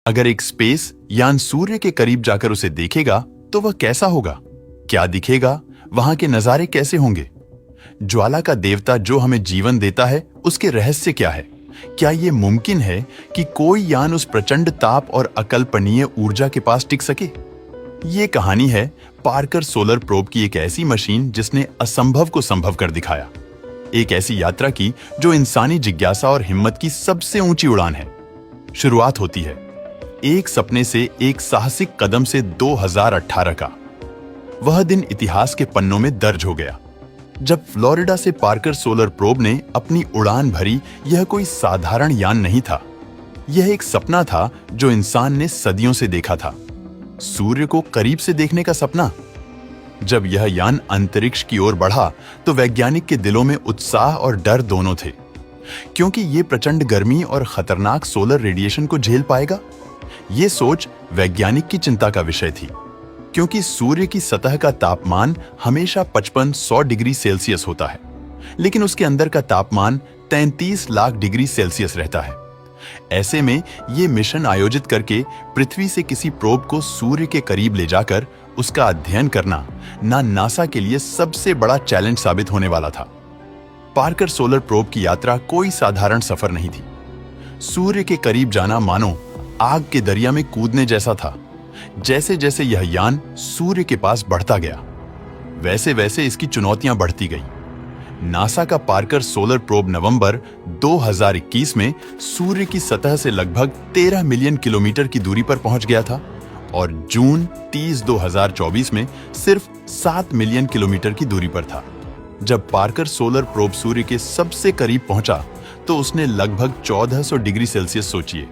अगर एक स्पेस यान सूर्य के करीब जाकर उसे देखेगा तो वह कैसा होगा, क्या दिखेगा, वहां के नजारे कैसे होंगे? ज्वाला का देवता जो हमें जीवन देता है, उसके रहस्य क्या है? क्या यह मुमकिन है कि कोई यान उस प्रचंड ताप और अकल्पनीय ऊर्जा के पास टिक सके? ये कहानी है पार्कर सोलर प्रोब की एक ऐसी मशीन जिसने असंभव को संभव कर दिखाया। एक ऐसी यात्रा की जो इंसानी जिज्ञासा और हिम्मत की सबसे ऊंची उड़ान है। शुरुआत होती है एक सपने से, एक साहसिक कदम से 2018 का। वह दिन इतिहास के पन्नों में दर्ज हो गया जब फ्लोरिडा से पार्कर सोलर प्रोब ने अपनी उड़ान भरी। यह कोई साधारण यान नहीं था, यह एक सपना था जो इंसान ने सदियों से देखा था। सूर्य को करीब से देखने का सपना। जब यह यान अंतरिक्ष की ओर बढ़ा तो वैज्ञानिक के दिलों में उत्साह और डर दोनों थे, क्योंकि यह प्रचंड गर्मी और खतरनाक सोलर रेडिएशन को झेल पाएगा। यह सोच वैज्ञानिक की चिंता का विषय थी, क्योंकि सूर्य की सतह का तापमान हमेशा 5500 डिग्री सेल्सियस होता है, लेकिन उसके अंदर का तापमान 33 लाख डिग्री सेल्सियस रहता है। ऐसे में यह मिशन आयोजित करके पृथ्वी से किसी प्रोब को सूर्य के करीब ले जाकर उसका अध्ययन करना नासा के लिए सबसे बड़ा चैलेंज साबित होने वाला था। पार्कर सोलर प्रोब की यात्रा कोई साधारण सफर नहीं थी। सूर्य के करीब जाना मानो आग के दरिया में कूदने जैसा था। जैसे जैसे यह यान सूर्य के पास बढ़ता गया, वैसे वैसे इसकी चुनौतियां बढ़ती गई। नासा का पार्कर सोलर प्रोब नवंबर 2021 में सूर्य की सतह से लगभग 13 मिलियन किलोमीटर की दूरी पर पहुंच गया था और जून 30, 2024 में सिर्फ 7 मिलियन किलोमीटर की दूरी पर था। जब पार्कर सोलर प्रोब सूर्य के सबसे करीब पहुंचा तो उसने लगभग 1400 डिग्री सेल्सियस सोचिए।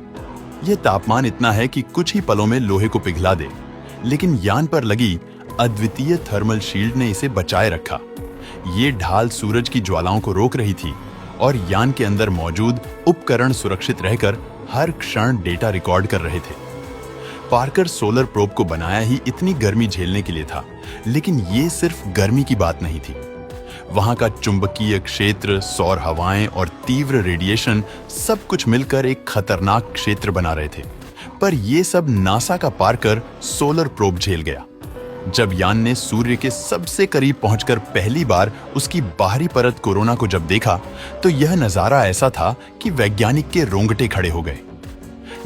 यह तापमान इतना है कि कुछ ही पलों में लोहे को पिघला दे, लेकिन यान पर लगी अद्वितीय थर्मल शील्ड ने इसे बचाए रखा। ये ढाल सूरज की ज्वालाओं को रोक रही थी और यान के अंदर मौजूद उपकरण सुरक्षित रहकर हर क्षण डेटा रिकॉर्ड कर रहे थे। पार्कर सोलर प्रोब को बनाया ही इतनी गर्मी झेलने के लिए था, लेकिन ये सिर्फ गर्मी की बात नहीं थी। वहां का चुंबकीय क्षेत्र, सौर हवाएं और तीव्र रेडिएशन सब कुछ मिलकर एक खतरनाक क्षेत्र बना रहे थे। पर यह सब नासा का पार्कर सोलर प्रोब झेल गया। जब यान ने सूर्य के सबसे करीब पहुंचकर पहली बार उसकी बाहरी परत कोरोना को जब देखा तो यह नजारा ऐसा था कि वैज्ञानिक के रोंगटे खड़े हो गए।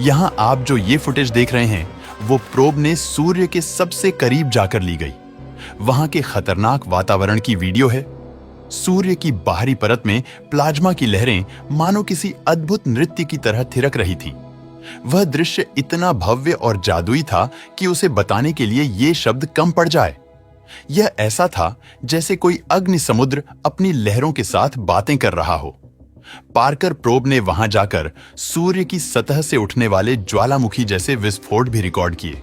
यहां आप जो ये फुटेज देख रहे हैं वो प्रोब ने सूर्य के सबसे करीब जाकर ली गई। वहां के खतरनाक वातावरण की वीडियो है। सूर्य की बाहरी परत में प्लाज्मा की लहरें मानो किसी अद्भुत नृत्य की तरह थिरक रही थी। वह दृश्य इतना भव्य और जादुई था कि उसे बताने के लिए ये शब्द कम पड़ जाए। यह ऐसा था जैसे कोई अग्नि समुद्र अपनी लहरों के साथ बातें कर रहा हो। पार्कर प्रोब ने वहां जाकर सूर्य की सतह से उठने वाले ज्वालामुखी जैसे विस्फोट भी रिकॉर्ड किए,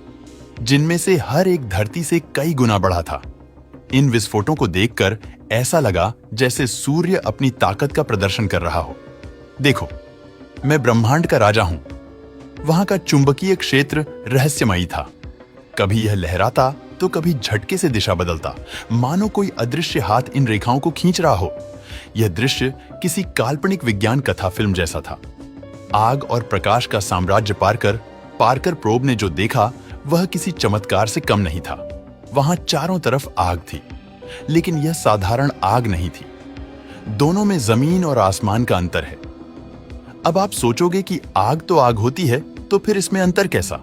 जिनमें से हर एक धरती से कई गुना बड़ा था। इन विस्फोटों को देखकर ऐसा लगा जैसे सूर्य अपनी ताकत का प्रदर्शन कर रहा हो। देखो, मैं ब्रह्मांड का राजा हूं। वहां का चुंबकीय क्षेत्र रहस्यमयी था। कभी यह लहराता तो कभी झटके से दिशा बदलता, मानो कोई अदृश्य हाथ इन रेखाओं को खींच रहा हो। यह दृश्य किसी काल्पनिक विज्ञान कथा फिल्म जैसा था। आग और प्रकाश का साम्राज्य पार्कर प्रोब ने जो देखा वह किसी चमत्कार से कम नहीं था। वहां चारों तरफ आग थी, लेकिन यह साधारण आग नहीं थी। दोनों में जमीन और आसमान का अंतर है। अब आप सोचोगे कि आग तो आग होती है, तो फिर इसमें अंतर कैसा?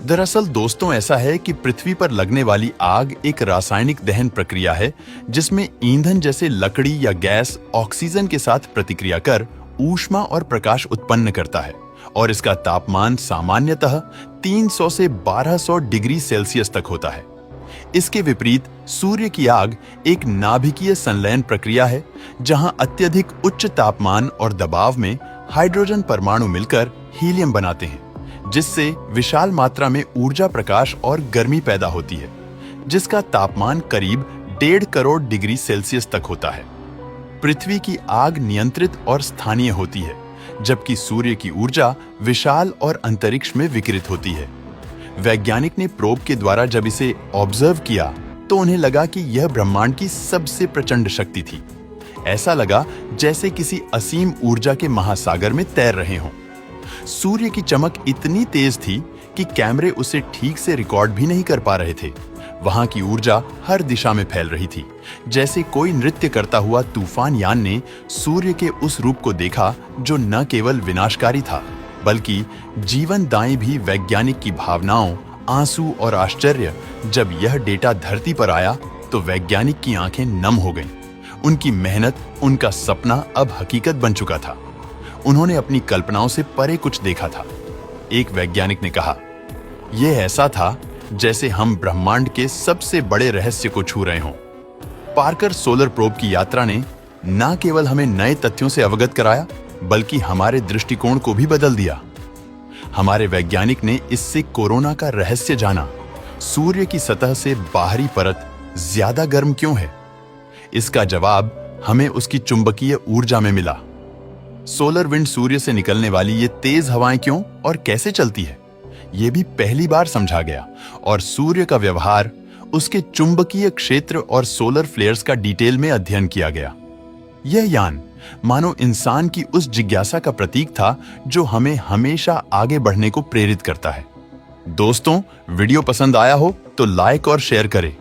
दरअसल दोस्तों, ऐसा है कि पृथ्वी पर लगने वाली आग एक रासायनिक दहन प्रक्रिया है जिसमें ईंधन जैसे लकड़ी या गैस ऑक्सीजन के साथ प्रतिक्रिया कर ऊष्मा और प्रकाश उत्पन्न करता है और इसका तापमान सामान्यतः 300 से 1200 डिग्री सेल्सियस तक होता है। इसके विपरीत सूर्य की आग एक नाभिकीय संलयन प्रक्रिया है जहां अत्यधिक उच्च तापमान और दबाव में हाइड्रोजन परमाणु मिलकर हीलियम बनाते हैं, जिससे विशाल मात्रा में ऊर्जा, प्रकाश और गर्मी पैदा होती है, जिसका तापमान करीब 1.5 करोड़ डिग्री सेल्सियस तक होता है। पृथ्वी की आग नियंत्रित और स्थानीय होती है, जबकि सूर्य की ऊर्जा विशाल और अंतरिक्ष में विकिरित होती है। वैज्ञानिक ने प्रोब के द्वारा जब इसे ऑब्जर्व किया तो उन्हें लगा कि यह ब्रह्मांड की सबसे प्रचंड शक्ति थी। ऐसा लगा जैसे किसी असीम ऊर्जा के महासागर में तैर रहे हों। सूर्य की चमक इतनी तेज थी कि कैमरे उसे ठीक से रिकॉर्ड भी नहीं कर पा रहे थे। वहां की ऊर्जा हर दिशा में फैल रही थी, जैसे कोई नृत्य करता हुआ तूफान यान ने सूर्य के उस रूप को देखा जो न केवल विनाशकारी था, बल्कि जीवनदायी भी। वैज्ञानिक की भावनाओं, आंसू और आश्चर्य, जब यह डेटा धरती पर आया तो वैज्ञानिक की आंखें नम हो गईं। उनकी मेहनत, उनका सपना अब हकीकत बन चुका था। उन्होंने अपनी कल्पनाओं से परे कुछ देखा था। एक वैज्ञानिक ने कहा, यह ऐसा था जैसे हम ब्रह्मांड के सबसे बड़े रहस्य को छू रहे हों। पार्कर सोलर प्रोब की यात्रा ने न केवल हमें नए तथ्यों से अवगत कराया, बल्कि हमारे दृष्टिकोण को भी बदल दिया। हमारे वैज्ञानिक ने इससे कोरोना का रहस्य जाना। सूर्य की सतह से बाहरी परत ज्यादा गर्म क्यों है? इसका जवाब हमें उसकी चुंबकीय ऊर्जा में मिला। सोलर विंड सूर्य से निकलने वाली ये तेज हवाएं क्यों और कैसे चलती है, ये भी पहली बार समझा गया। और सूर्य का व्यवहार, उसके चुंबकीय क्षेत्र और सोलर फ्लेयर्स का डिटेल में अध्ययन किया गया। यह यान मानो इंसान की उस जिज्ञासा का प्रतीक था जो हमें हमेशा आगे बढ़ने को प्रेरित करता है। दोस्तों, वीडियो पसंद आया हो तो लाइक और शेयर करें।